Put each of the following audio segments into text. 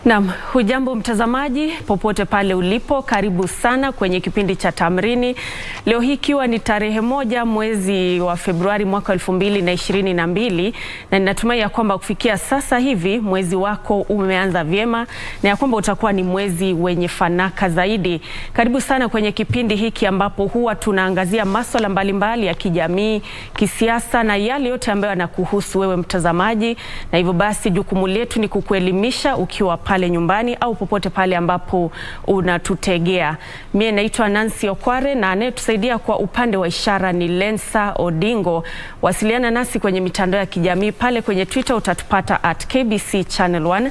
Naam, hujambo mtazamaji popote pale ulipo, karibu sana kwenye kipindi cha Tamrini. Leo hii ikiwa ni tarehe 1 mwezi wa Februari mwaka 2022, na ninatumai ya kwamba kufikia sasa hivi mwezi wako umeanza vyema na ya kwamba utakuwa ni mwezi wenye fanaka zaidi. Karibu sana kwenye kipindi hiki ambapo huwa tunaangazia masuala mbalimbali ya kijamii, kisiasa na yale yote ambayo yanakuhusu wewe mtazamaji, na hivyo basi jukumu letu ni kukuelimisha ukiwa pale nyumbani au popote pale ambapo unatutegea. Mimi naitwa Nancy Okware na anayetusaidia kwa upande wa ishara ni Lensa Odingo. Wasiliana nasi kwenye mitandao ya kijamii. Pale kwenye Twitter utatupata @KBC Channel 1,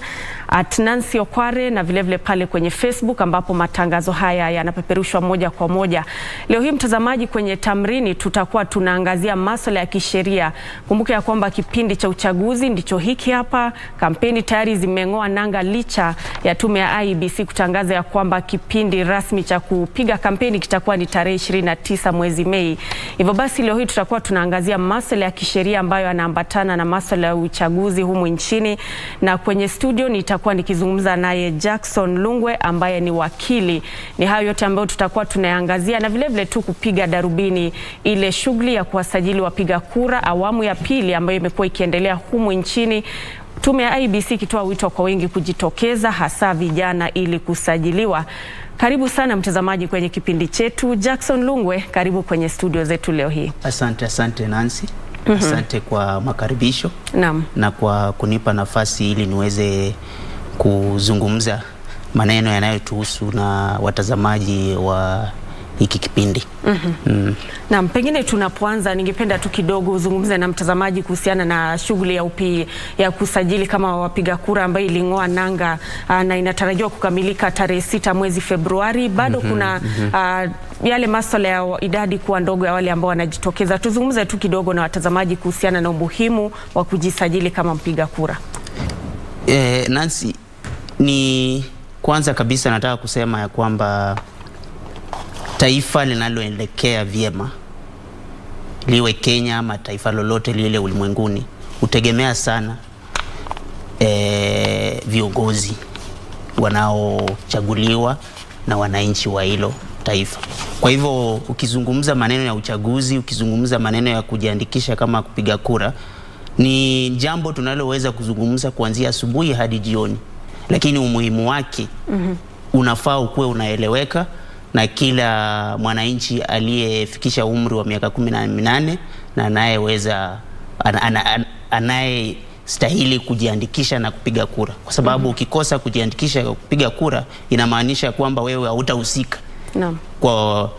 @Nancy Okware, na vilevile pale kwenye Facebook ambapo matangazo haya yanapeperushwa moja kwa moja. Leo hii mtazamaji, kwenye Tamrini tutakuwa tunaangazia masuala ya kisheria. Kumbuka ya kwamba kipindi cha uchaguzi ndicho hiki hapa. Kampeni tayari zimeng'oa nanga licha ya tume ya IEBC kutangaza ya kwamba kipindi rasmi cha kupiga kampeni kitakuwa ni tarehe 29 mwezi Mei. Hivyo basi leo hii tutakuwa tunaangazia masuala ya kisheria ambayo yanaambatana na masuala ya uchaguzi humu nchini, na kwenye studio nitakuwa nikizungumza naye Jackson Lungwe ambaye ni wakili. Ni hayo yote ambayo tutakuwa tunaangazia, na vilevile tu kupiga darubini ile shughuli ya kuwasajili wapiga kura awamu ya pili ambayo imekuwa ikiendelea humu nchini. Tume ya IEBC ikitoa wito kwa wengi kujitokeza, hasa vijana, ili kusajiliwa. Karibu sana mtazamaji kwenye kipindi chetu. Jackson Lungwe, karibu kwenye studio zetu leo hii. Asante Nancy. Asante kwa makaribisho. Naam. Na kwa kunipa nafasi ili niweze kuzungumza maneno yanayotuhusu na watazamaji wa hiki kipindi. Naam, pengine tunapoanza ningependa tu kidogo uzungumze na mtazamaji kuhusiana na shughuli ya kusajili kama wapiga kura ambayo iling'oa nanga na inatarajiwa kukamilika tarehe 6 mwezi Februari. Bado kuna yale masuala ya idadi kuwa ndogo ya wale ambao wanajitokeza. Tuzungumze tu kidogo na watazamaji kuhusiana na umuhimu wa kujisajili kama mpiga kura. Nancy, ni kwanza kabisa nataka kusema ya kwamba taifa linaloelekea vyema, liwe Kenya ama taifa lolote lile ulimwenguni, utegemea sana viongozi wanaochaguliwa na wananchi wa hilo taifa. Kwa hivyo ukizungumza maneno ya uchaguzi, ukizungumza maneno ya kujiandikisha kama kupiga kura, ni jambo tunaloweza kuzungumza kuanzia asubuhi hadi jioni, lakini umuhimu wake unafaa ukuwe unaeleweka na kila mwananchi aliyefikisha umri wa miaka 18 na anayeweza anayestahili kujiandikisha na kupiga kura, kwa sababu ukikosa kujiandikisha kupiga kura inamaanisha kwamba wewe hautahusika kwa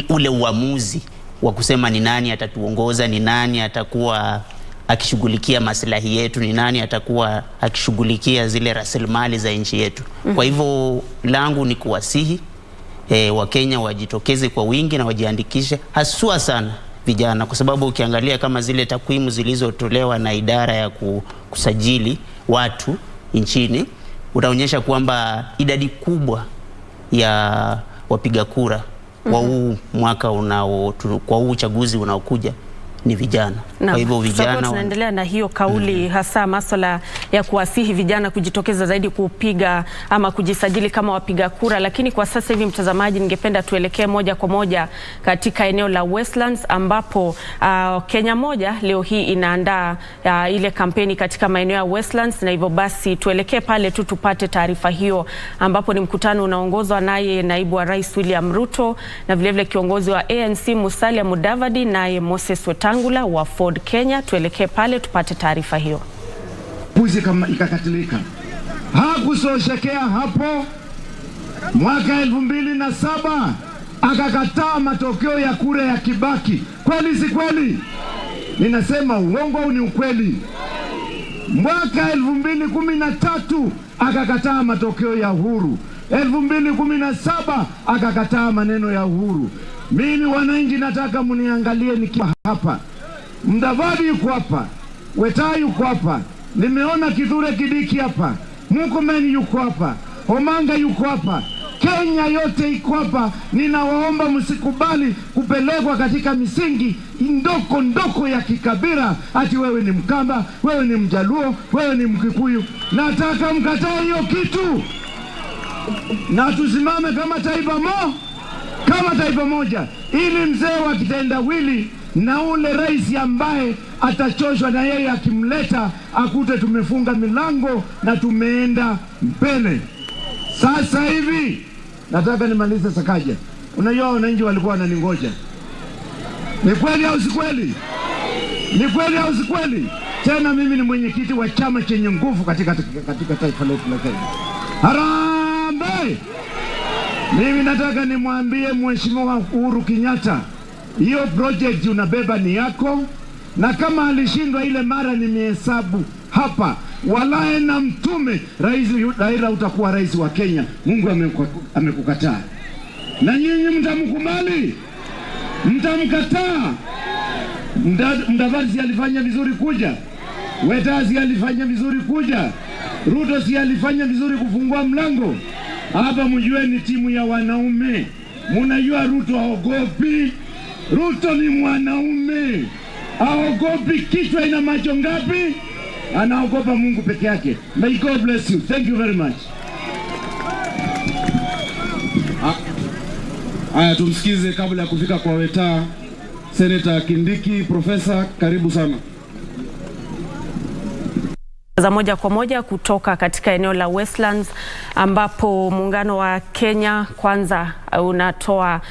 ule uamuzi wa kusema ni nani atatuongoza, ni nani atakuwa akishughulikia maslahi yetu, ni nani atakuwa akishughulikia zile rasilimali za nchi yetu. Kwa hivyo langu ni kuwasihi Wakenya wajitokeze kwa wingi na wajiandikishe, haswa sana vijana, kwa sababu ukiangalia kama zile takwimu zilizotolewa na idara ya kusajili watu nchini, utaonyesha kwamba idadi kubwa ya wapiga kura kwa huu mwaka kwa huu uchaguzi unaokuja ni vijana. Kwa hivyo vijana tunaendelea na hiyo kauli hasa masuala ya kuwasihi vijana kujitokeza zaidi kupiga ama kujisajili kama wapiga kura. Lakini kwa sasa hivi mtazamaji, ningependa tuelekee moja kwa moja katika eneo la Westlands ambapo Kenya moja leo hii inaandaa ile kampeni katika maeneo ya Westlands, na hivyo basi tuelekee pale tu tupate taarifa hiyo, ambapo ni mkutano unaongozwa naye naibu wa Rais William Ruto na vilevile kiongozi wa ANC Musalia Mudavadi naye Moses Wetangula wa Ford Kenya. Tuelekee pale tupate taarifa hiyo. Puzi kama ikakatilika. Hakusoshekea hapo. Mwaka 2007 akakataa matokeo ya kura ya Kibaki. Kweli si kweli? Ninasema uongo au ni ukweli? Mwaka 2013 akakataa matokeo ya Uhuru. 2017 akakataa maneno ya Uhuru. Mimi wananchi nataka mniangalie nikiwa hapa. Mudavadi yuko hapa, Weta yuko hapa, nimeona Kithure Kidiki hapa, Murkomen yuko hapa, Omanga yuko hapa, Kenya yote iko hapa. Ninawaomba msikubali kupelekwa katika misingi ndoko ya kikabila, ati wewe ni Mkamba, wewe ni Mjaluo, wewe ni Mkikuyu. Nataka mkatae hiyo kitu na tusimame kama taifa moja, ili mzee wa kitendawili na ule rais ambaye atachoshwa na yeye akimleta akute tumefunga milango na tumeenda mbele. Sasa hivi nataka nimalize Sakaja. Unajua wananchi walikuwa wananingoja. Ni kweli au si kweli? Ni kweli au si kweli? Tena mimi ni mwenyekiti wa chama chenye nguvu katika taifa letu la Kenya. Harambee! Mimi nataka nimwambie Mheshimiwa Uhuru Kenyatta, hiyo project unabeba ni yako, na kama alishindwa ile mara nimehesabu hapa, walae na mtume Rais Raila utakuwa rais wa Kenya. Mungu amekukataa. Na nyinyi mtamkubali? Mtamkataa? Mdavadi alifanya vizuri kuja. Wetazi alifanya vizuri kuja. Ruto si alifanya vizuri kufungua mlango. Hapa mjue ni timu ya wanaume. Mnajua Ruto haogopi. Ruto ni mwanaume. Haogopi. Kichwa ina macho ngapi? Anaogopa Mungu peke yake. May God bless you. Thank you very much. Haya, tumsikize kabla ya kufika kwa Weta. Senator Kindiki, Profesa, karibu sana. Za moja kwa moja kutoka katika eneo la Westlands, ambapo muungano wa Kenya Kwanza unatoa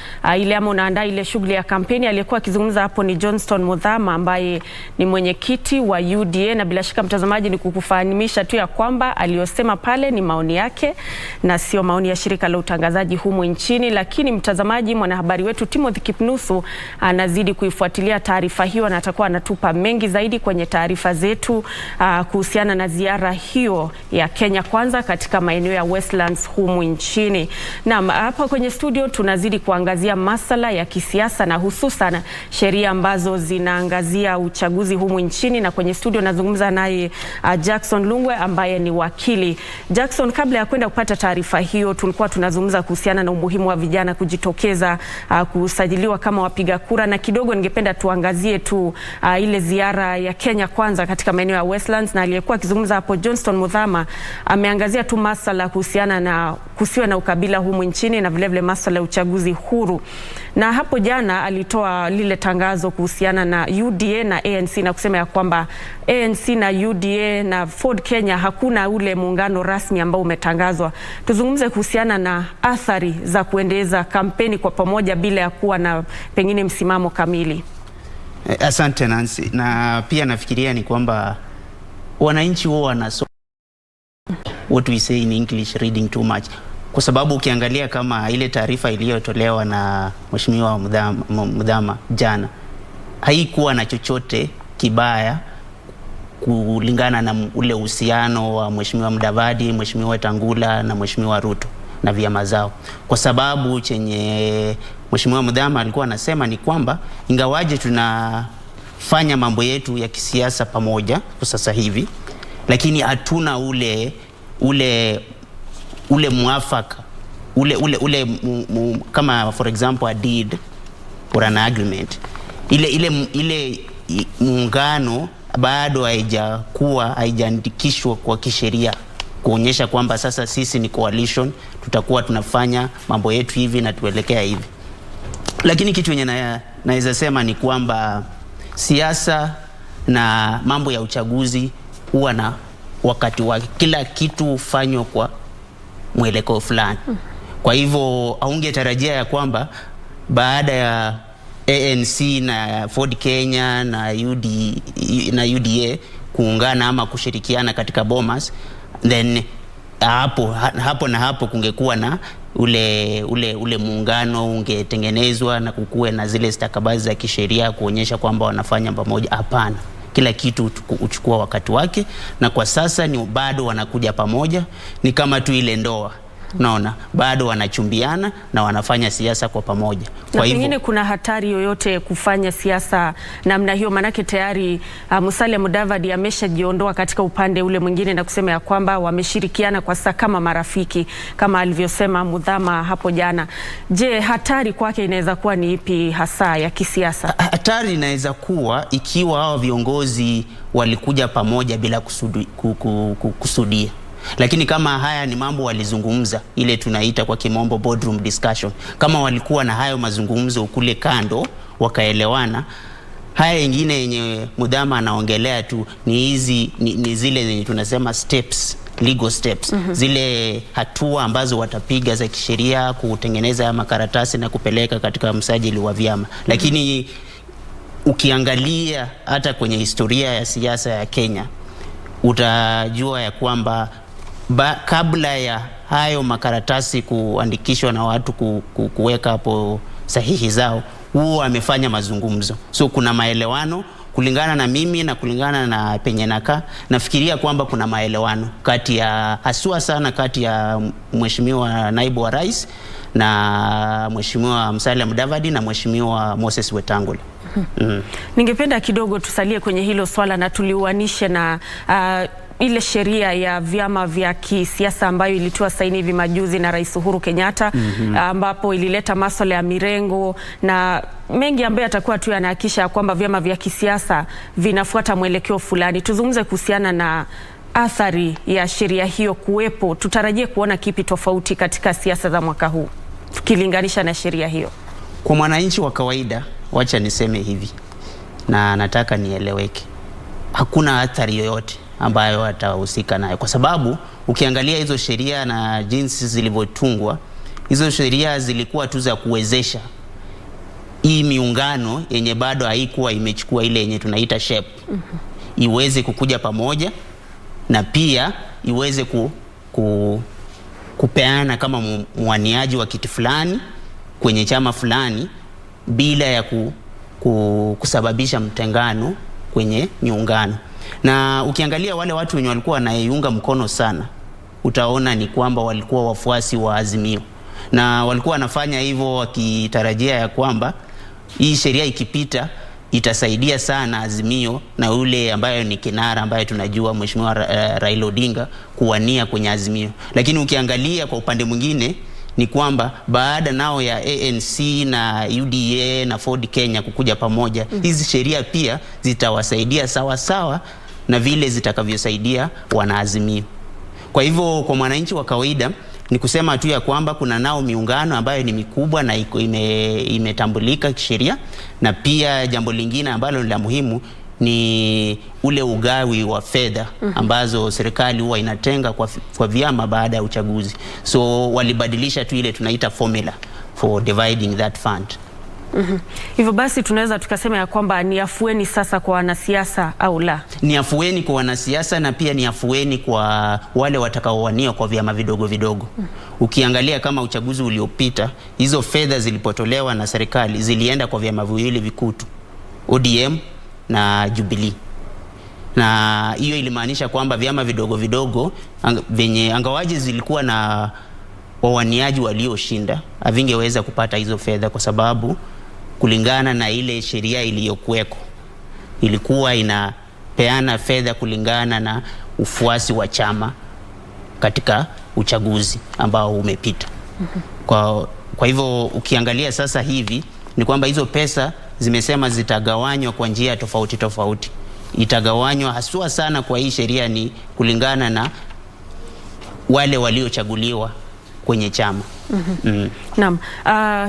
unaandaa ile shughuli ya kampeni. Aliyekuwa akizungumza hapo ni Johnston Muthama ambaye ni mwenyekiti wa UDA, na bila shaka mtazamaji ni kukufahamisha tu ya kwamba aliyosema pale ni maoni yake na sio maoni ya shirika la utangazaji humu nchini. Lakini mtazamaji, mwanahabari wetu Timothy Kipnusu anazidi kuifuatilia taarifa hiyo na atakuwa anatupa mengi zaidi kwenye taarifa zetu kuhusiana na ziara hiyo ya Kenya Kwanza katika maeneo ya Westlands humu nchini. Na hapa kwenye studio tunazidi kuangazia masala ya kisiasa na hususan sheria ambazo zinaangazia uchaguzi humu nchini, na kwenye studio nazungumza naye Jackson Lungwe ambaye ni wakili. Jackson, kabla ya kwenda kupata taarifa hiyo, tulikuwa tunazungumza kuhusiana na umuhimu wa vijana kujitokeza kusajiliwa kama wapiga kura, na kidogo ningependa tuangazie tu ile ziara ya Kenya Kwanza katika maeneo ya Westlands, na aliyekuwa akizungumza hapo Johnston Muthama ameangazia tu masala kuhusiana na kusiwe na ukabila humu nchini na vile vile masala ya uchaguzi huru. Na hapo jana alitoa lile tangazo kuhusiana na UDA na ANC na kusema ya kwamba ANC na UDA na Ford Kenya hakuna ule muungano rasmi ambao umetangazwa. Tuzungumze kuhusiana na athari za kuendeleza kampeni kwa pamoja bila ya kuwa na pengine msimamo kamili. Asante Nancy, na pia nafikiria ni kwamba wananchi wao wanasoma what we say in English reading too much, kwa sababu ukiangalia kama ile taarifa iliyotolewa na Mheshimiwa Muthama jana haikuwa na chochote kibaya kulingana na ule uhusiano wa Mheshimiwa Mudavadi, Mheshimiwa Tangula na Mheshimiwa Ruto na vyama zao, kwa sababu chenye Mheshimiwa Muthama alikuwa anasema ni kwamba ingawaje tunafanya mambo yetu ya kisiasa pamoja kwa sasa hivi, lakini hatuna ule muafaka kama for example a deed or an agreement, ile muungano bado haijaandikishwa kwa kisheria kuonyesha kwamba sasa sisi ni coalition, tutakuwa tunafanya mambo yetu hivi na tuelekea hivi. Lakini kitu yenye naweza sema ni kwamba siasa na mambo ya uchaguzi huwa na wakati wa kila kitu ufanywa kwa mwelekeo fulani. Kwa hivyo haungetarajia ya kwamba baada ya ANC na Ford Kenya na UDA kuungana ama kushirikiana katika Bomas, then hapo kungekuwa na ule muungano ungetengenezwa na kukuwe na zile stakabadhi za kisheria kuonyesha kwamba wanafanya pamoja. Hapana, kila kitu uchukua wakati wake, na kwa sasa ni bado wanakuja pamoja. Ni kama tu ile ndoa Unaona, bado wanachumbiana na wanafanya siasa kwa pamoja. Kwa hivyo pengine kuna hatari yoyote kufanya siasa namna hiyo, manake tayari Musalia Mudavadi ameshajiondoa katika upande ule mwingine na kusema ya kwamba wameshirikiana kwa sasa kama marafiki kama alivyosema Mudhama hapo jana. Je, hatari kwake inaweza kuwa ni ipi hasa ya kisiasa? Hatari inaweza kuwa ikiwa hao viongozi walikuja pamoja bila kusudia. Lakini kama haya ni mambo walizungumza, ile tunaita kwa kimombo boardroom discussion, kama walikuwa na hayo mazungumzo kule kando wakaelewana, haya ingine yenye Mudhama anaongelea tu ni zile zenye tunasema steps, legal steps, zile hatua ambazo watapiga za kisheria kutengeneza makaratasi na kupeleka katika msajili wa vyama. Lakini ukiangalia hata kwenye historia ya siasa ya Kenya, utajua ya kwamba kabla ya hayo makaratasi kuandikishwa na watu kuweka hapo sahihi zao, huo amefanya mazungumzo. So kuna maelewano kulingana na mimi na kulingana na penye naka, nafikiria kwamba kuna maelewano kati ya haswa sana kati ya Mheshimiwa Naibu wa Rais na Mheshimiwa Musalia Mudavadi na Mheshimiwa Moses Wetangula. Ningependa kidogo tusalie kwenye hilo swala na tuliuanishe na ile sheria ya vyama vya kisiasa ambayo ilitoa saini hivi majuzi na Rais Uhuru Kenyatta, ambapo ilileta masuala ya mirengo na mengi ambayo atakuwa tu yanahakikisha kwamba vyama vya kisiasa vinafuata mwelekeo fulani. Tuzungumze kuhusiana na athari ya sheria hiyo kuwepo. Tutarajie kuona kipi tofauti katika siasa za mwaka huu tukilinganisha na sheria hiyo? Kwa mwananchi wa kawaida, wacha niseme hivi na nataka nieleweke, hakuna athari yoyote ambayo watahusika nayo, kwa sababu ukiangalia hizo sheria na jinsi zilivyotungwa, hizo sheria zilikuwa tu za kuwezesha hii miungano yenye bado haikuwa imechukua ile yenye tunaita shape, iweze kukuja pamoja na pia iweze kupeana kama mwaniaji wa kiti fulani kwenye chama fulani bila ya kusababisha mtengano kwenye miungano. Na ukiangalia wale watu wenye walikuwa wanaiunga mkono sana, utaona ni kwamba walikuwa wafuasi wa Azimio, na walikuwa wanafanya hivyo wakitarajia ya kwamba hii sheria ikipita itasaidia sana Azimio na ule ambayo ni kinara ambaye tunajua Mheshimiwa Raila Odinga kuwania kwenye Azimio. Lakini ukiangalia kwa upande mwingine ni kwamba baada nao ya ANC na UDA na Ford Kenya kukuja pamoja, hizi sheria pia zitawasaidia sawa sawa na vile zitakavyosaidia wanaazimio. Kwa hivyo kwa mwananchi wa kawaida ni kusema tu ya kwamba kuna nao miungano ambayo ni mikubwa na imetambulika kisheria, na pia jambo lingine ambalo ni la muhimu ni ule ugawi wa fedha ambazo serikali huwa inatenga kwa vyama baada ya uchaguzi. So walibadilisha tu ile tunaita formula for dividing that fund. Hivyo basi tunaweza tukasema ya kwamba ni afueni sasa kwa wanasiasa au la? Ni afueni kwa wanasiasa na pia ni afueni kwa wale watakaowania kwa vyama vidogo vidogo. Ukiangalia kama uchaguzi uliopita, hizo fedha zilipotolewa na serikali zilienda kwa vyama viwili vikutu, ODM na Jubilee. Na hiyo ilimaanisha kwamba vyama vidogo vidogo venye angawaji zilikuwa na wawaniaji walioshinda havingeweza kupata hizo fedha, kwa sababu kulingana na ile sheria iliyokuweko ilikuwa inapeana fedha kulingana na ufuasi wa chama katika uchaguzi ambao umepita. Kwa hivyo ukiangalia sasa hivi ni kwamba hizo pesa zimesema zitagawanywa kwa njia tofauti tofauti. Itagawanywa haswa sana kwa hii sheria ni kulingana na wale waliochaguliwa kwenye chama. Naam,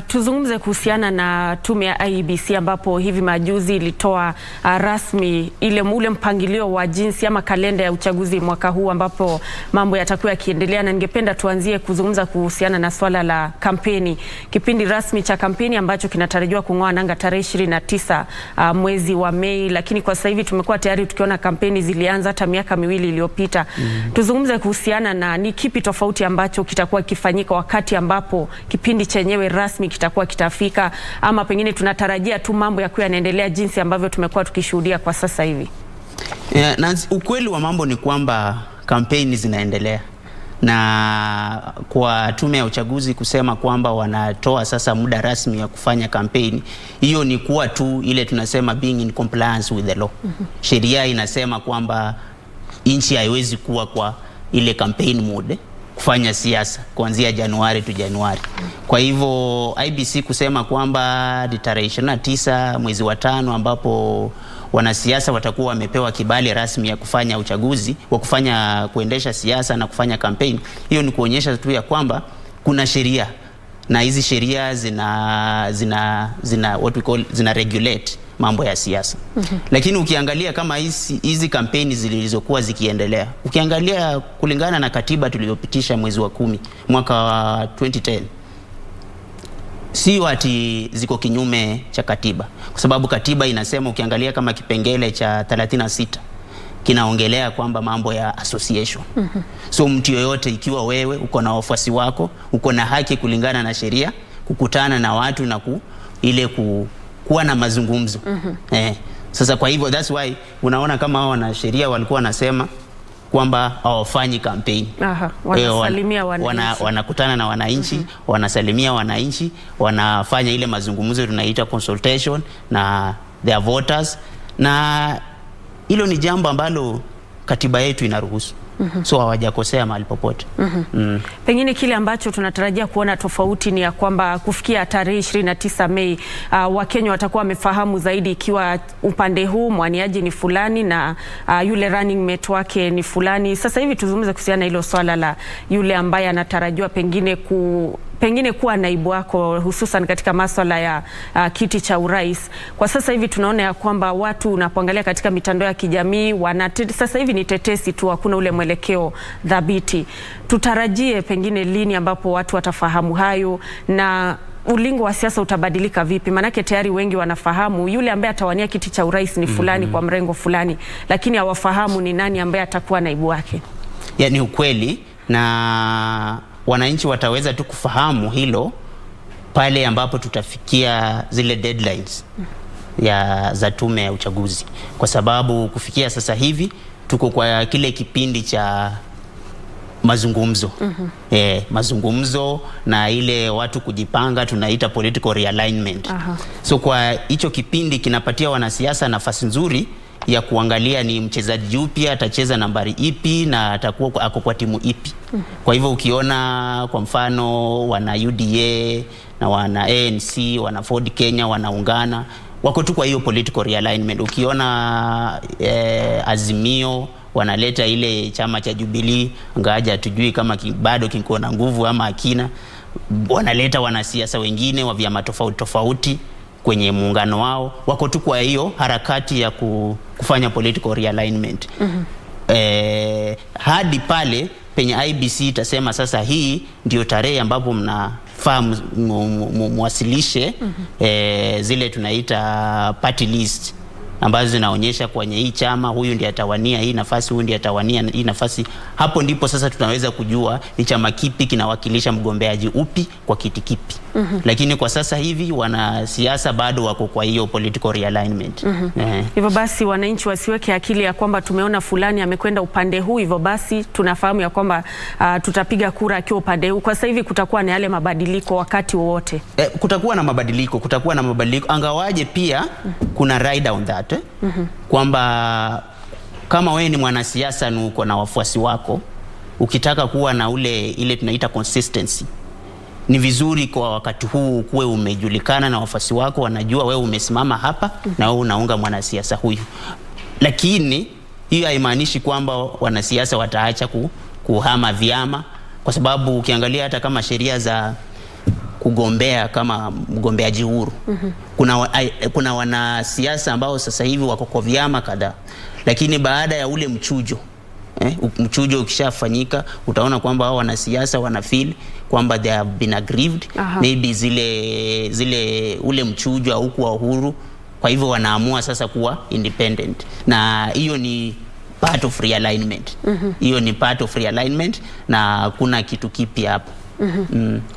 tuzungumze kuhusiana na tume ya IEBC ambapo hivi majuzi ilitoa rasmi ule mpangilio wa jinsi ama kalenda ya uchaguzi mwaka huu ambapo mambo yatakuwa yakiendelea, na ningependa tuanzie kuzungumza kuhusiana na swala la kampeni. Kipindi rasmi cha kampeni ambacho kinatarajiwa kung'oa nanga tarehe 29 mwezi wa Mei, lakini kwa sasa hivi tumekuwa tayari tukiona kampeni zilianza hata miaka miwili iliyopita. Tuzungumze kuhusiana na ni kipi tofauti ambacho kitakuwa kifanyika wakati ambapo kipindi chenyewe rasmi kitakuwa kitafika, ama pengine tunatarajia tu mambo yakiwa yanaendelea jinsi ambavyo tumekuwa tukishuhudia kwa sasa hivi? Na ukweli wa mambo ni kwamba kampeni zinaendelea na kwa tume ya uchaguzi kusema kwamba wanatoa sasa muda rasmi ya kufanya kampeni, hiyo ni kuwa tu ile tunasema being in compliance with the law. Sheria inasema kwamba nchi haiwezi kuwa kwa ile campaign mode kufanya siasa kuanzia Januari to Januari. Kwa hivyo IBC kusema kwamba tarehe 29 mwezi wa 5 ambapo wanasiasa watakuwa wamepewa kibali rasmi ya kufanya uchaguzi, wa kufanya kuendesha siasa na kufanya campaign, hiyo ni kuonyesha tu ya kwamba kuna sheria na hizi sheria zina what we call zina regulate mambo ya siasa. Lakini ukiangalia kama hizi kampeni zilizokuwa zikiendelea, ukiangalia kulingana na katiba tuliyopitisha mwezi wa 10 mwaka wa 2010, si ati ziko kinyume cha katiba, kwa sababu katiba inasema, ukiangalia kama kipengele cha 36 kinaongelea kwamba mambo ya association. So mtu yoyote, ikiwa wewe uko na wafuasi wako, uko na haki kulingana na sheria kukutana na watu na kuwa na mazungumzo. Sasa kwa hivyo that's why unaona kama hao na sheria walikuwa wanasema kwamba hawafanyi campaign. Wanasalimia wananchi. Wanakutana na wananchi, wanasalimia wananchi, wanafanya ile mazungumzo tunaita consultation na their voters, na hilo ni jambo ambalo katiba yetu inaruhusu. So hawajakosea mahali popote. Pengine kile ambacho tunatarajia kuona tofauti ni ya kwamba kufikia tarehe 29 Mei Wakenya watakuwa wamefahamu zaidi ikiwa upande huu mwaniaji ni fulani na yule running mate wake ni fulani. Sasa hivi tuzungumze kuhusiana na hilo swala la yule ambaye anatarajiwa pengine kuwa naibu wako, hususan katika masuala ya kiti cha urais. Kwa sasa hivi tunaona ya kwamba watu unapoangalia katika mitandao ya kijamii sasa hivi ni tetesi tu, hakuna ule mwelekeo dhabiti. Tutarajie pengine lini ambapo watu watafahamu hayo, na ulingo wa siasa utabadilika vipi? Manake tayari wengi wanafahamu yule ambaye atawania kiti cha urais ni fulani kwa mrengo fulani, lakini hawafahamu ni nani ambaye atakuwa naibu wake. Ni ukweli, na wananchi wataweza tu kufahamu hilo pale ambapo tutafikia zile deadlines za tume ya uchaguzi, kwa sababu kufikia sasa hivi tuko kwa kile kipindi cha mazungumzo. Mazungumzo na ile watu kujipanga, tunaita political realignment. So kwa hicho kipindi kinapatia wanasiasa nafasi nzuri ya kuangalia ni mchezaji yupi atacheza nambari ipi na atakuwa ako kwa timu ipi. Kwa hivyo ukiona kwa mfano wana UDA na wana ANC, wana Ford Kenya wanaungana, wako tu kwa hiyo political realignment. Ukiona Azimio wanaleta ile chama cha Jubilee, ngaja hatujui kama bado kiko na nguvu ama akina, wanaleta wanasiasa wengine wa vyama tofauti kwenye muungano wao, wako tu kwa hiyo harakati ya kufanya political realignment. Hadi pale penye IBC itasema sasa hii ndio tarehe ambapo mnafaa muwasilishe zile tunaita party list ambazo zinaonyesha kwenye hii chama huyu ndiye atawania hii nafasi, huyu ndiye atawania hii nafasi. Hapo ndipo sasa tunaweza kujua ni chama kipi kinawakilisha mgombeaji upi kwa kiti kipi. Lakini kwa sasa hivi wanasiasa bado wako kwa hiyo political realignment. Hivyo basi wananchi wasiweke akili ya kwamba tumeona fulani amekwenda upande huu, hivyo basi tunafahamu ya kwamba tutapiga kura akiwa upande huu. Kwa sasa hivi kutakuwa na yale mabadiliko wakati wowote. Kutakuwa na mabadiliko, angawaje pia kuna ride on that. Kwamba kama wewe ni mwanasiasa na uko na wafuasi wako, ukitaka kuwa na ile tunaita consistency, ni vizuri kwa wakati huu kuwe umejulikana na wafuasi wako wanajua wewe umesimama hapa na wewe unaunga mwanasiasa huyu. Lakini hiyo haimaanishi kwamba wanasiasa wataacha kuhama vyama, kwa sababu ukiangalia hata kama sheria za kugombea kama mgombeaji huru, kuna wanasiasa ambao sasa hivi wako kwa vyama kadhaa, lakini baada ya ule mchujo ukishafanyika, utaona kwamba hao wanasiasa wana feel kwamba they have been aggrieved. Maybe ule mchujo haukuwa huru, kwa hivyo wanaamua sasa kuwa independent, na hiyo ni part of realignment. Hiyo ni part of realignment na kuna kitu kipi hapo.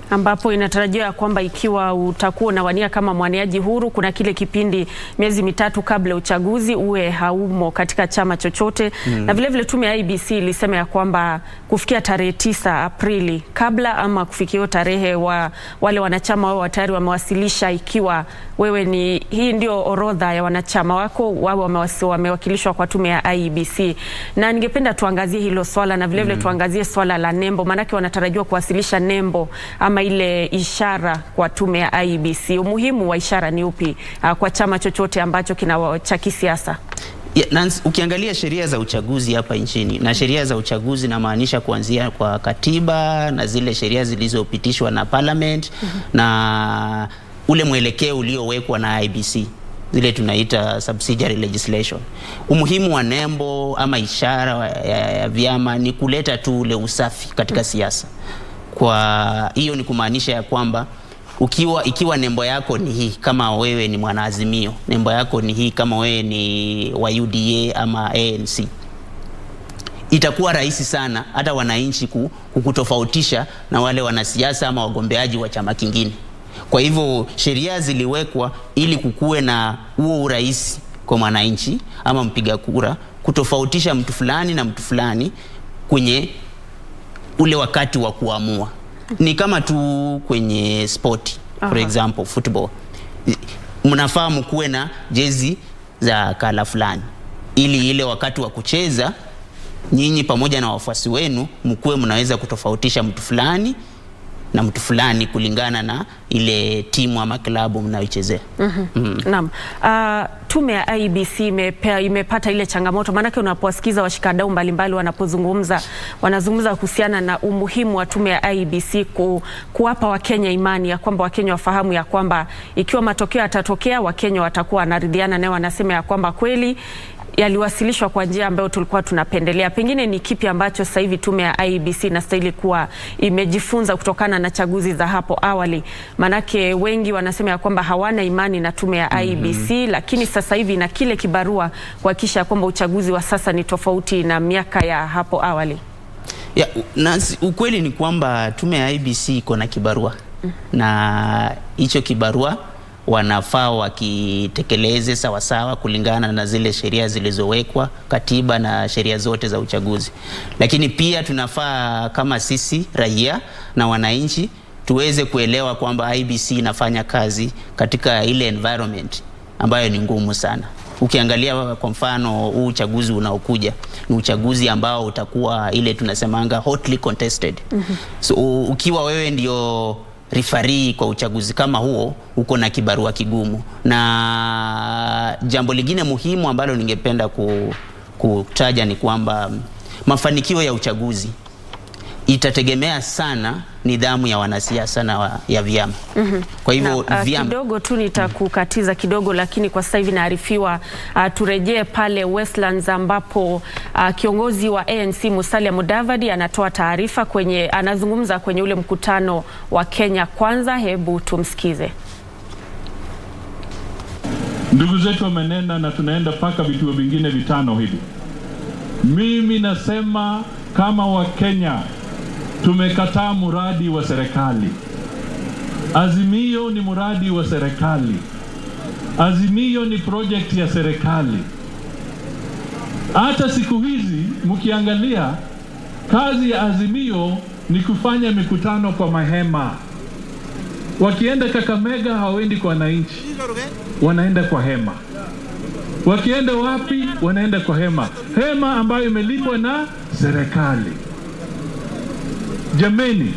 ambapo inatarajiwa kwamba ikiwa utakuwa unawania kama mwaniaji huru, kuna kile kipindi miezi mitatu kabla uchaguzi uwe haumo katika chama chochote. Na vile vile tume ya IEBC ilisema ya kwamba kufikia tarehe 9 Aprili, kabla ama kufikia tarehe wale wanachama wao tayari wamewasilisha, ikiwa wewe ni hii ndio orodha ya wanachama wako, wao wamewakilishwa kwa tume ya IEBC. Na ningependa tuangazie hilo swala na vile vile tuangazie swala la nembo, manake wanatarajiwa kuwasilisha nembo ama ile ishara kwa tume ya IEBC. Umuhimu wa ishara ni upi kwa chama chochote ambacho kina cha kisiasa? Nancy, ukiangalia sheria za uchaguzi hapa nchini, na sheria za uchaguzi na maanisha kuanzia kwa katiba na zile sheria zilizopitishwa na parliament na ule mwelekeo uliowekwa na IEBC, zile tunaita subsidiary legislation. Umuhimu wa nembo ama ishara ya vyama ni kuleta tu ule usafi katika siasa. Kwa hiyo ni kumaanisha ya kwamba ikiwa nembo yako ni hii kama wewe ni mwanaazimio, nembo yako ni hii kama wewe ni wa UDA ama ANC, itakuwa rahisi sana hata wananchi kukutofautisha na wale wanasiasa ama wagombeaji wa chama kingine. Kwa hivyo sheria ziliwekwa ili kukuwe na huo urahisi kwa mwananchi ama mpiga kura kutofautisha mtu fulani na mtu fulani kwenye ule wakati wa kuamua. Ni kama tu kwenye sport, for example football, mnafaa mkuwe na jezi za kala fulani ili ile wakati wa kucheza nyinyi pamoja na wafuasi wenu mkuwe mnaweza kutofautisha mtu fulani na mtu fulani kulingana na ile timu ama klabu mnayochezea. Naam. Tume ya IEBC imepata ile changamoto, maanake unapowasikiza washikadau mbalimbali wanazungumza kuhusiana na umuhimu wa tume ya IEBC kuwapa Wakenya imani ya kwamba Wakenya wafahamu ya kwamba ikiwa matokeo yatatokea Wakenya watakuwa wanaridhiana nayo. Wanasema ya kwamba kweli yaliwasilishwa kwa njia ambayo tulikuwa tunapendelea. Pengine ni kipi ambacho sasa hivi tume ya IEBC inastahili kuwa imejifunza kutokana na chaguzi za hapo awali? Manake wengi wanasema ya kwamba hawana imani na tume ya IEBC, lakini sasa hivi na kile kibarua kuhakikisha kwamba uchaguzi wa sasa ni tofauti na miaka ya hapo awali. Na ukweli ni kwamba tume ya IEBC iko na kibarua, na hicho kibarua wanafaa wakitekeleze sawasawa kulingana na zile sheria zilizowekwa, katiba na sheria zote za uchaguzi. Lakini pia tunafaa kama sisi raia na wananchi tuweze kuelewa kwamba IEBC inafanya kazi katika ile environment ambayo ni ngumu sana. Ukiangalia kwa mfano huu uchaguzi unaokuja ni uchaguzi ambao utakuwa ile tunasemanga hotly contested. So ukiwa wewe ndio referee kwa uchaguzi kama huo, uko na kibarua kigumu. Na jambo lingine muhimu ambalo ningependa kutaja ni kwamba mafanikio ya uchaguzi itategemea sana nidhamu ya wanasiasa na ya vyama. Kwa hivyo vyama kidogo tu nitakukatiza kidogo, lakini kwa sasa hivi naarifiwa turejee pale Westlands ambapo kiongozi wa ANC Musalia Mudavadi anatoa taarifa anazungumza kwenye ule mkutano wa Kenya Kwanza. Hebu tumsikize. Ndugu zetu wamenena na tunaenda paka vituo vingine vitano hivi. Mimi nasema kama Wakenya tumekataa muradi wa serikali. Azimio ni muradi wa serikali. Azimio ni project ya serikali. Hata siku hizi mkiangalia kazi ya Azimio ni kufanya mikutano kwa mahema. Wakienda Kakamega hawaendi kwa wananchi, wanaenda kwa hema. Wakienda wapi? Wanaenda kwa hema. Hema ambayo imelipwa na serikali. Jameni,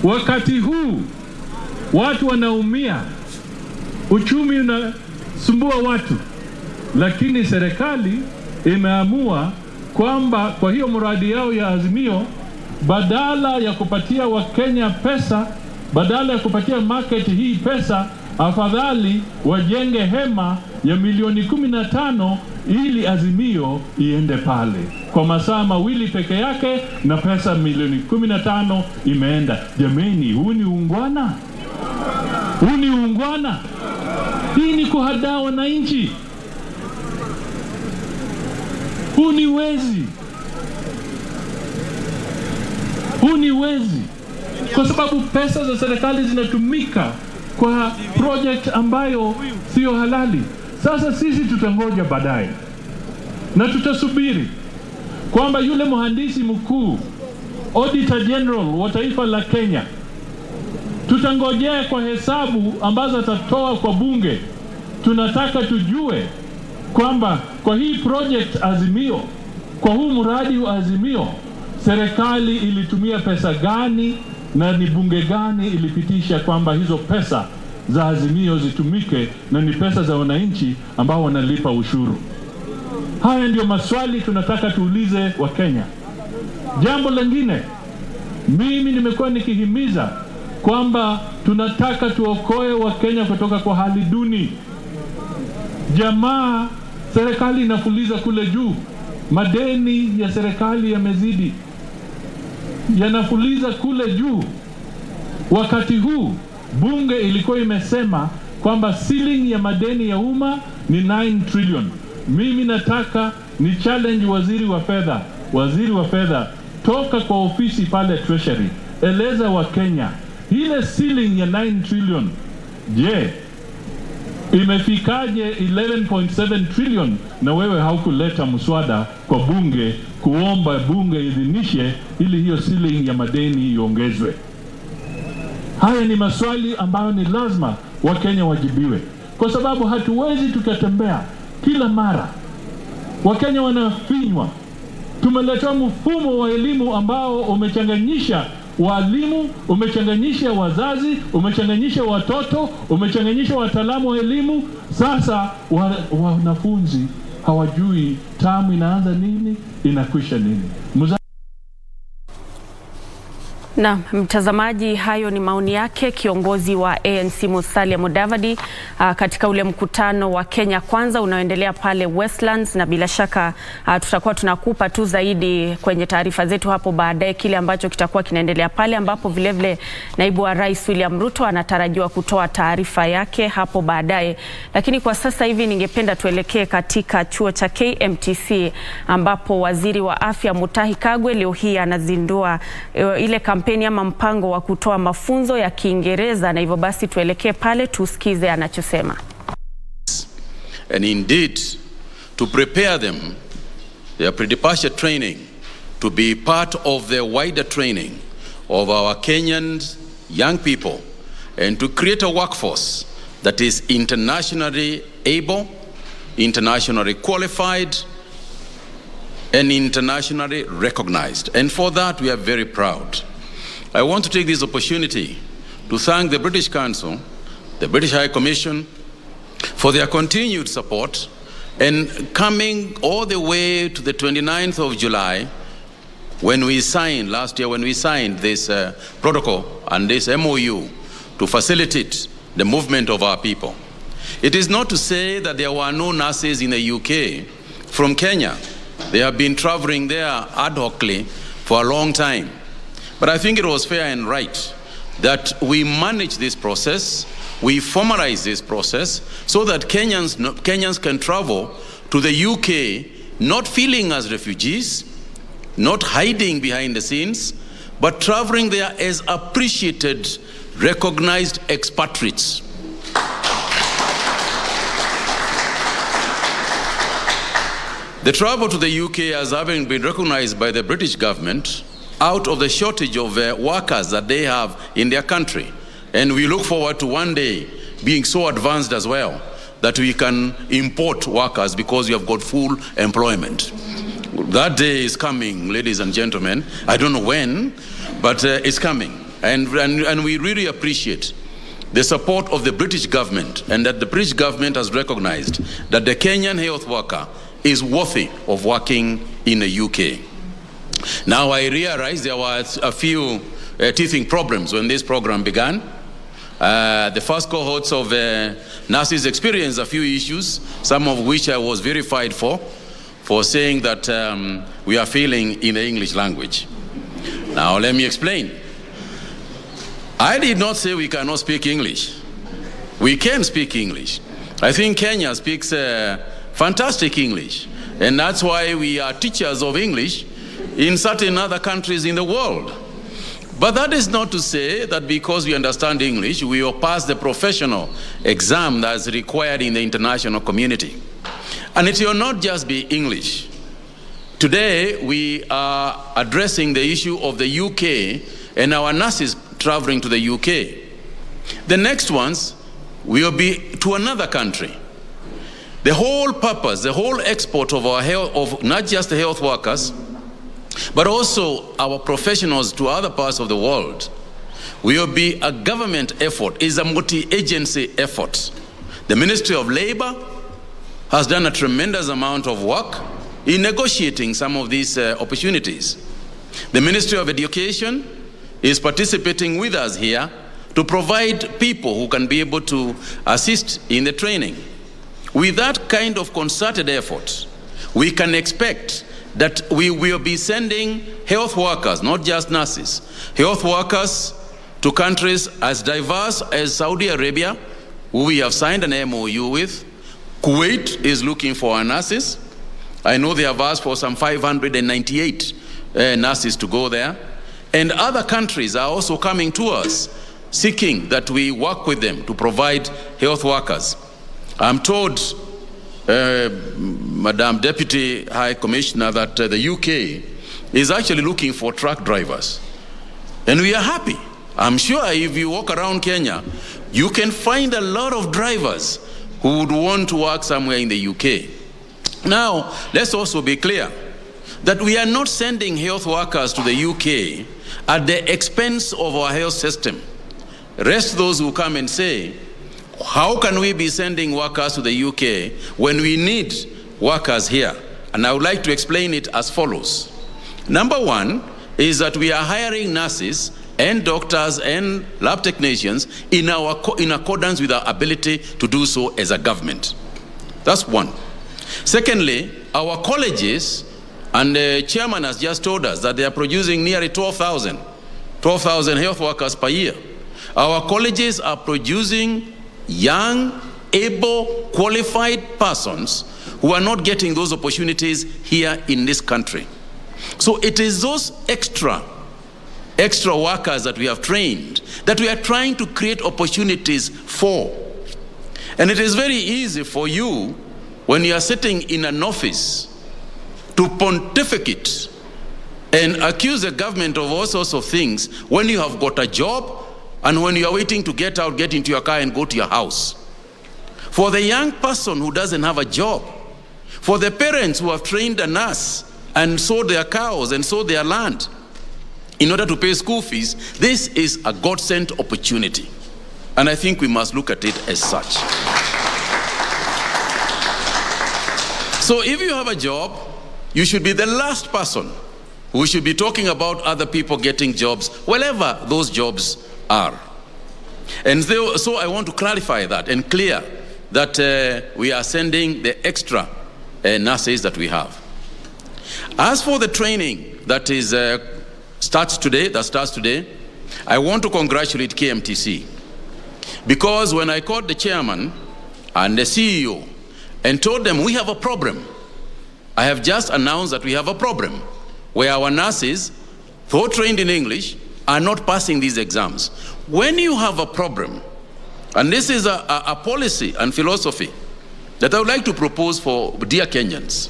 wakati huu watu wanaumia, uchumi unasumbua watu, lakini serikali imeamua kwamba kwa hiyo mradi yao ya Azimio, badala ya kupatia Wakenya pesa, badala ya kupatia market hii pesa, afadhali wajenge hema ya milioni 15 ili Azimio iende pale kwa masaa mawili peke yake, na pesa milioni 15 imeenda. Jameni, huu ni ungwana? Huu ni ungwana? Hii ni kuhadaa wananchi. Huu ni wezi. Huu ni wezi. kwa sababu pesa za serikali zinatumika kwa project ambayo sio halali. Sasa sisi tutangoja baadaye na tutasubiri kwamba yule mhandisi mkuu, Auditor General wa taifa la Kenya, tutangojea kwa hesabu ambazo atatoa kwa bunge. Tunataka tujue kwamba kwa hii project Azimio, kwa huu mradi wa Azimio, serikali ilitumia pesa gani na ni bunge gani ilipitisha kwamba hizo pesa za Azimio zitumike na ni pesa za wananchi ambao wanalipa ushuru. Haya ndio maswali tunataka tuulize wa Kenya. Jambo lingine, mimi nimekuwa nikihimiza kwamba tunataka tuokoe wa Kenya kutoka kwa hali duni. Jamaa, serikali inafuliza kule juu. Madeni ya serikali yamezidi, yanafuliza kule juu. Wakati huu bunge ilikuwa imesema kwamba ceiling ya madeni ya umma ni 9 trillion. Mimi nataka ni challenge waziri wa fedha, toka kwa ofisi pale Treasury, eleza wa Kenya ile ceiling ya 9 trillion, je, imefikaje 11.7 trillion na wewe haukuleta mswada kwa bunge kuomba bunge idhinishe ili hiyo ceiling ya madeni iongezwe? Haya ni maswali ambayo ni lazima Wakenya wajibiwe, kwa sababu hatuwezi tukatembea kila mara. Wakenya wanafinywa. Tumeletea mfumo wa elimu ambao umechanganyisha walimu, umechanganyisha wazazi, umechanganyisha watoto, umechanganyisha wataalamu wa elimu. Sasa wanafunzi hawajui tamu inaanza nini, inakwisha nini. Na mtazamaji, hayo ni maoni yake kiongozi wa ANC Musalia Mudavadi katika ule mkutano wa Kenya Kwanza unaoendelea pale Westlands, na bila shaka tutakuwa tunakupa tu zaidi kwenye taarifa zetu hapo baadaye kile ambacho kitakuwa kinaendelea pale, ambapo vilevile naibu wa rais William Ruto anatarajiwa kutoa taarifa yake hapo baadaye. Lakini kwa sasa hivi ningependa tuelekee katika chuo cha KMTC ambapo waziri wa afya Mutahi Kagwe leo hii anazindua ile kampeni ama mpango wa kutoa mafunzo ya Kiingereza, na hivyo basi tuelekee pale tusikize anachosema. And indeed to prepare them, their pre-departure training, to be part of the wider training of our Kenyan young people, and to create a workforce that is internationally able, internationally qualified, and internationally recognized. And for that we are very proud. I want to take this opportunity to thank the British Council, the British High Commission, for their continued support, and coming all the way to the 29th of July, when we signed, last year when we signed this protocol and this MOU to facilitate the movement of our people. It is not to say that there were no nurses in the UK from Kenya. They have been traveling there ad hocly for a long time. But I think it was fair and right that we manage this process, we formalize this process, so that Kenyans can travel to the UK not feeling as refugees, not hiding behind the scenes, but traveling there as appreciated, recognized expatriates. The travel to the UK as having been recognized by the British government out of the shortage of workers that they have in their country. And we look forward to one day being so advanced as well that we can import workers because we have got full employment. That day is coming, ladies and gentlemen. I don't know when, but it's coming. And we really appreciate the support of the British government, and that the British government has recognized that the Kenyan health worker is worthy of working in the UK. Now, I realize there were a few teething problems when this program began. The first cohorts of nurses experienced a few issues, some of which I was verified for saying that we are failing in the English language. Now, let me explain. I did not say we cannot speak English. We can speak English. I think Kenya speaks fantastic English, and that's why we are teachers of English in certain other countries in the world. But that is not to say that because we understand English, we will pass the professional exam that is required in the international community. And it will not just be English. Today, we are addressing the issue of the UK and our nurses traveling to the UK. The next ones will be to another country. The whole purpose, the whole export of our health, of not just the health workers, but also our professionals to other parts of the world, will be a government effort, is a multi-agency effort. The Ministry of Labor has done a tremendous amount of work in negotiating some of these opportunities. The Ministry of Education is participating with us here to provide people who can be able to assist in the training. With that kind of concerted effort, we can expect that we will be sending health workers, not just nurses, health workers to countries as diverse as Saudi Arabia, who we have signed an MOU with. Kuwait is looking for our nurses. I know they have asked for some 598 nurses to go there. And other countries are also coming to us, seeking that we work with them to provide health workers. I'm told, Madam Deputy High Commissioner, that the UK is actually looking for truck drivers. And we are happy. I'm sure if you walk around Kenya, you can find a lot of drivers who would want to work somewhere in the UK. Now, let's also be clear that we are not sending health workers to the UK at the expense of our health system. Rest those who come and say, how can we be sending workers to the UK when we need workers here? And I would like to explain it as follows. Number one is that we are hiring nurses and doctors and lab technicians in accordance with our ability to do so as a government. That's one. Secondly, our colleges, and the chairman has just told us that they are producing nearly 12,000 health workers per year. Our colleges are producing young, able, qualified persons who are not getting those opportunities here in this country. So it is those extra workers that we have trained that we are trying to create opportunities for. And it is very easy for you, when you are sitting in an office, to pontificate and accuse the government of all sorts of things when you have got a job and when you are waiting to get out, get into your car and go to your house. For the young person who doesn't have a job, for the parents who have trained a nurse and sold their cows and sold their land in order to pay school fees, this is a God-sent opportunity. And I think we must look at it as such. So if you have a job, you should be the last person who should be talking about other people getting jobs, wherever those jobs are. And so I want to clarify that and clear that we are sending the extra nurses that we have. As for the training that is starts today, I want to congratulate KMTC, because when I called the chairman and the CEO and told them we have a problem, I have just announced that we have a problem where our nurses, though trained in English, are not passing these exams. When you have a problem, and this is a policy and philosophy that I would like to propose for dear Kenyans.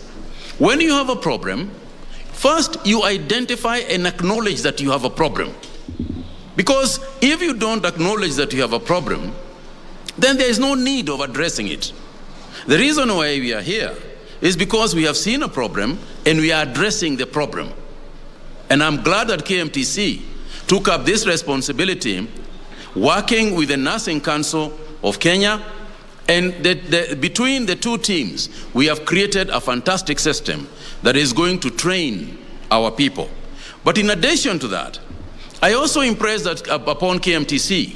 When you have a problem, first you identify and acknowledge that you have a problem. Because if you don't acknowledge that you have a problem, then there is no need of addressing it. The reason why we are here is because we have seen a problem and we are addressing the problem. And I'm glad that KMTC took up this responsibility, working with the Nursing Council of Kenya, and between the two teams, we have created a fantastic system that is going to train our people. But in addition to that, I also impress that upon KMTC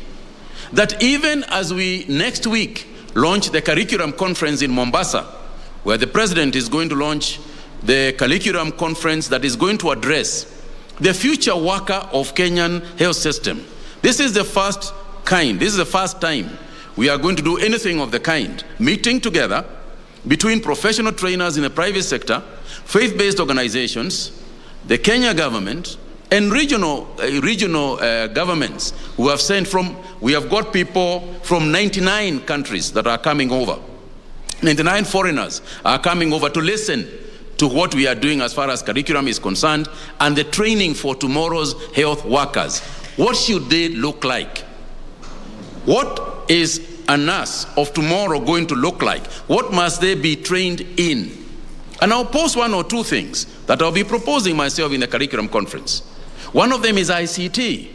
that even as we next week launch the curriculum conference in Mombasa, where the president is going to launch the curriculum conference that is going to address the future worker of Kenyan health system. This is the first kind, this is the first time we are going to do anything of the kind, meeting together between professional trainers in the private sector, faith-based organizations, the Kenya government, And regional governments who have we have got people from 99 countries that are coming over. 99 foreigners are coming over to listen to what we are doing as far as curriculum is concerned and the training for tomorrow's health workers. What should they look like? What is a nurse of tomorrow going to look like? What must they be trained in? And I'll post one or two things that I'll be proposing myself in the curriculum conference. One of them is ICT.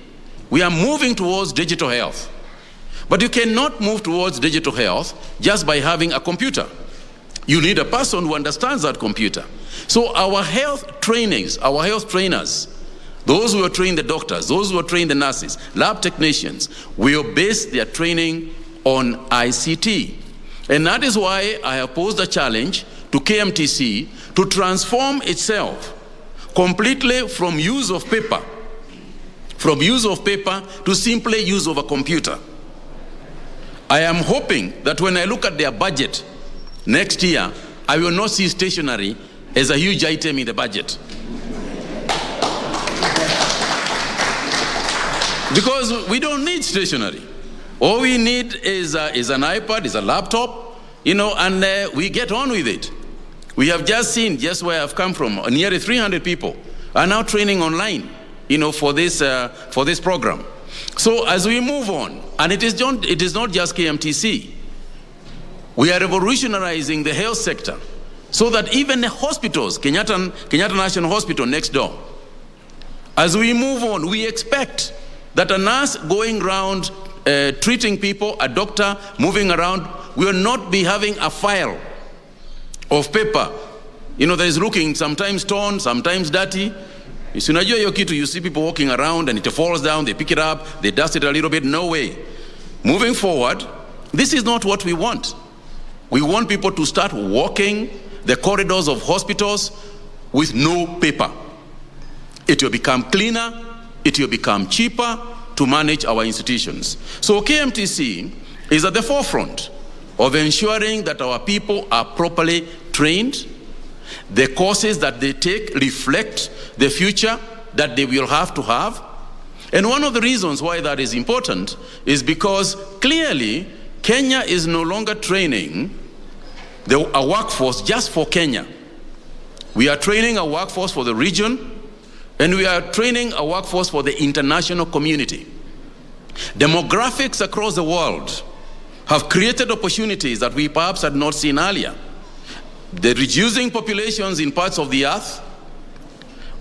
We are moving towards digital health. But you cannot move towards digital health just by having a computer. You need a person who understands that computer. So our health trainers, those who are trained the doctors, those who are trained the nurses, lab technicians, will base their training on ICT. And that is why I have posed a challenge to KMTC to transform itself completely from use of paper to simply use of a computer. I am hoping that when I look at their budget next year, I will not see stationery as a huge item in the budget. Because we don't need stationery. All we need is an iPad, is a laptop, and we get on with it. We have just seen, just where I've come from, nearly 300 people are now training online, for this program. So as we move on, and it is not just KMTC, we are revolutionizing the health sector so that even the hospitals, Kenyatta National Hospital next door, as we move on, we expect that a nurse going around treating people, a doctor moving around, will not be having a file of paper, that is looking sometimes torn, sometimes dirty. You see people walking around and it falls down, they pick it up, they dust it a little bit. No way. Moving forward, this is not what we want. We want people to start walking the corridors of hospitals with no paper. It will become cleaner, it will become cheaper to manage our institutions. So KMTC is at the forefront of ensuring that our people are properly trained. The courses that they take reflect the future that they will have to have. And one of the reasons why that is important is because clearly Kenya is no longer training a workforce just for Kenya. We are training a workforce for the region, and we are training a workforce for the international community. Demographics across the world have created opportunities that we perhaps had not seen earlier. The reducing populations in parts of the earth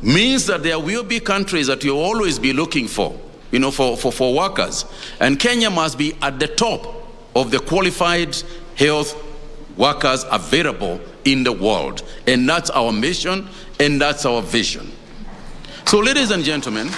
means that there will be countries that you'll always be looking for, for workers. And Kenya must be at the top of the qualified health workers available in the world. And that's our mission, and that's our vision. So ladies and gentlemen,